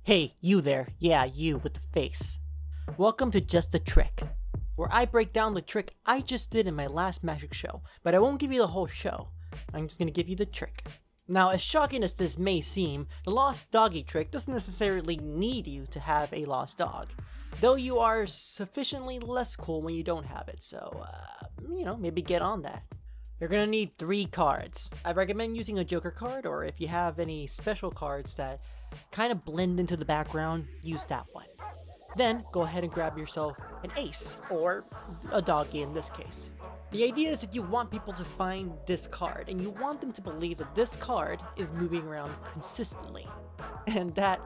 Hey, you there. Yeah, you with the face. Welcome to Just a Trick, where I break down the trick I just did in my last magic show, but I won't give you the whole show. I'm just gonna give you the trick. Now, as shocking as this may seem, the lost doggy trick doesn't necessarily need you to have a lost dog, though you are sufficiently less cool when you don't have it, so, maybe get on that. You're gonna need 3 cards. I recommend using a Joker card, or if you have any special cards that kind of blend into the background, use that one. Then go ahead and grab yourself an ace, or a doggy in this case. The idea is that you want people to find this card, and you want them to believe that this card is moving around consistently. And that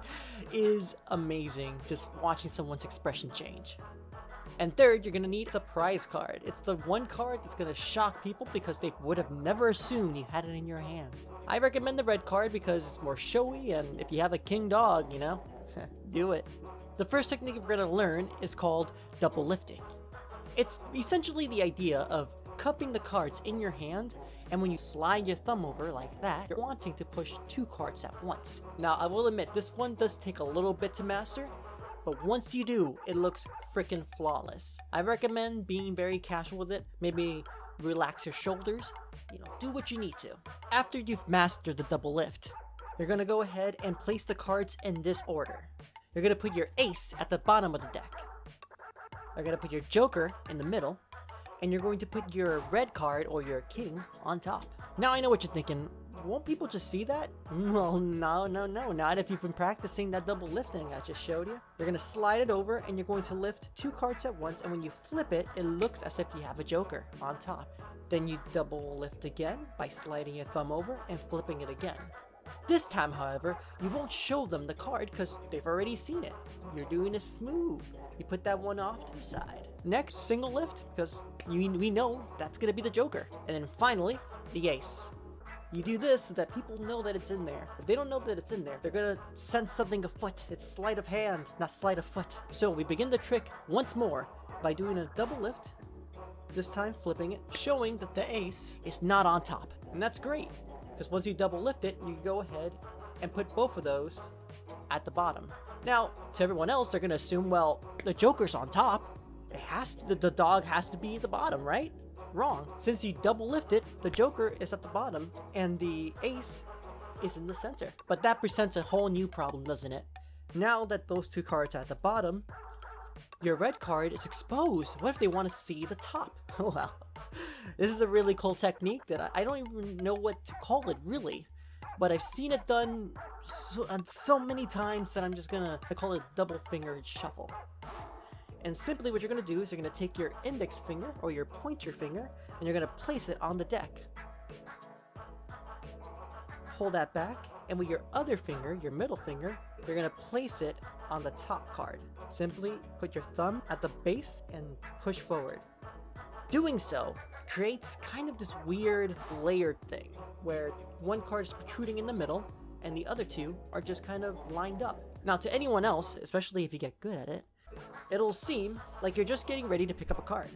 is amazing, just watching someone's expression change. And third, you're going to need a surprise card. It's the one card that's going to shock people because they would have never assumed you had it in your hand. I recommend the red card because it's more showy, and if you have a king dog, do it. The first technique we're going to learn is called double lifting. It's essentially the idea of cupping the cards in your hand, and when you slide your thumb over like that, you're wanting to push 2 cards at once. Now, I will admit, this one does take a little bit to master, but once you do, it looks freaking flawless. I recommend being very casual with it. Maybe relax your shoulders, do what you need to. After you've mastered the double lift, you're gonna go ahead and place the cards in this order. You're gonna put your ace at the bottom of the deck. You're gonna put your joker in the middle, and you're going to put your red card or your king on top. Now I know what you're thinking. Won't people just see that? Well, no. Not if you've been practicing that double lifting I just showed you. You're going to slide it over and you're going to lift 2 cards at once, and when you flip it, it looks as if you have a joker on top. Then you double lift again by sliding your thumb over and flipping it again. This time, however, you won't show them the card because they've already seen it. You're doing it smooth. You put that one off to the side. Next, single lift, because we know that's going to be the joker. And then finally, the ace. You do this so that people know that it's in there. If they don't know that it's in there, they're gonna sense something afoot. It's sleight of hand, not sleight of foot. So we begin the trick once more by doing a double lift, this time flipping it, showing that the ace is not on top. And that's great, because once you double lift it, you go ahead and put both of those at the bottom. Now, to everyone else, they're gonna assume, well, the joker's on top. The dog has to be at the bottom, right? Wrong. Since you double lift it, the joker is at the bottom and the ace is in the center. But that presents a whole new problem, doesn't it? Now that those 2 cards are at the bottom, your red card is exposed. What if they want to see the top? Well, this is a really cool technique that I don't even know what to call it, really. But I've seen it done so many times that I call it double fingered shuffle. And simply what you're going to do is you're going to take your index finger or your pointer finger and you're going to place it on the deck. Pull that back, and with your other finger, your middle finger, you're going to place it on the top card. Simply put your thumb at the base and push forward. Doing so creates kind of this weird layered thing where one card is protruding in the middle and the other 2 are just kind of lined up. Now, to anyone else, especially if you get good at it, it'll seem like you're just getting ready to pick up a card.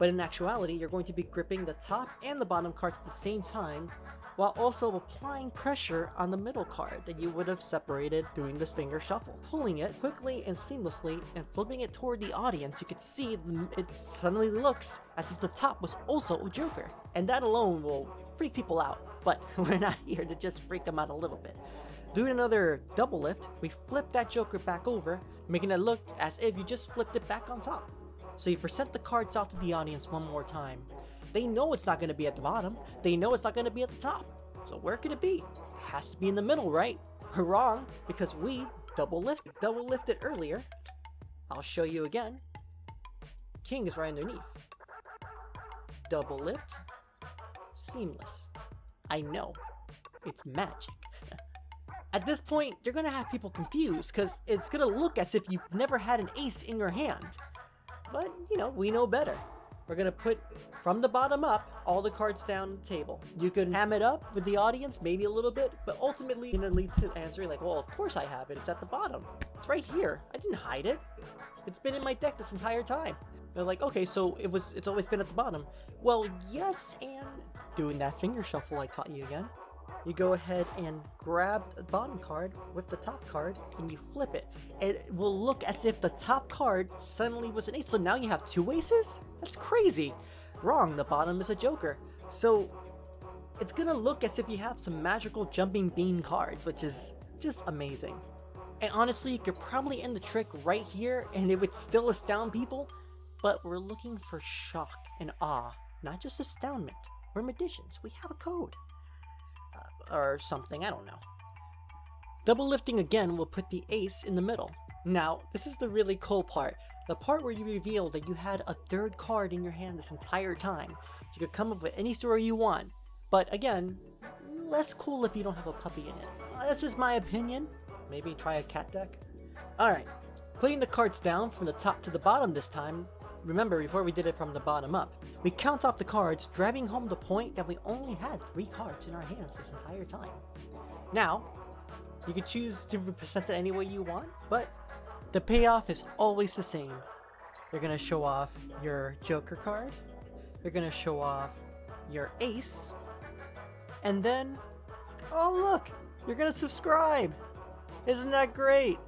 But in actuality, you're going to be gripping the top and the bottom cards at the same time, while also applying pressure on the middle card that you would have separated doing this finger shuffle. Pulling it quickly and seamlessly and flipping it toward the audience, you could see it suddenly looks as if the top was also a joker. And that alone will freak people out, but we're not here to just freak them out a little bit. Doing another double lift, we flip that joker back over, making it look as if you just flipped it back on top. So you present the cards out to the audience one more time. They know it's not going to be at the bottom. They know it's not going to be at the top. So where could it be? It has to be in the middle, right? We're wrong, because we double lifted earlier. I'll show you again. King is right underneath. Double lift. Seamless. I know. It's magic. At this point, you're going to have people confused because it's going to look as if you've never had an ace in your hand. But, we know better. We're going to put, from the bottom up, all the cards down the table. You can ham it up with the audience, maybe a little bit, but ultimately it's going to lead to answering like, well, of course I have it. It's at the bottom. It's right here. I didn't hide it. It's been in my deck this entire time. They're like, okay, so it's always been at the bottom. Well, yes, and doing that finger shuffle I taught you again. you go ahead and grab the bottom card with the top card and you flip it. It will look as if the top card suddenly was an ace. So now you have 2 aces? That's crazy. Wrong, the bottom is a joker. So it's gonna look as if you have some magical jumping bean cards, which is just amazing. And honestly, you could probably end the trick right here and it would still astound people, but we're looking for shock and awe, not just astoundment. We're magicians, we have a code. Or something, I don't know. Double lifting again will put the ace in the middle. Now, this is the really cool part. The part where you reveal that you had a 3rd card in your hand this entire time. You could come up with any story you want. But again, less cool if you don't have a puppy in it. That's just my opinion. Maybe try a cat deck. Alright, putting the cards down from the top to the bottom this time. Remember, before we did it from the bottom up. We count off the cards, driving home the point that we only had 3 cards in our hands this entire time. Now, you can choose to represent it any way you want, but the payoff is always the same. You're going to show off your joker card, you're going to show off your ace, and then, oh look, you're going to subscribe! Isn't that great?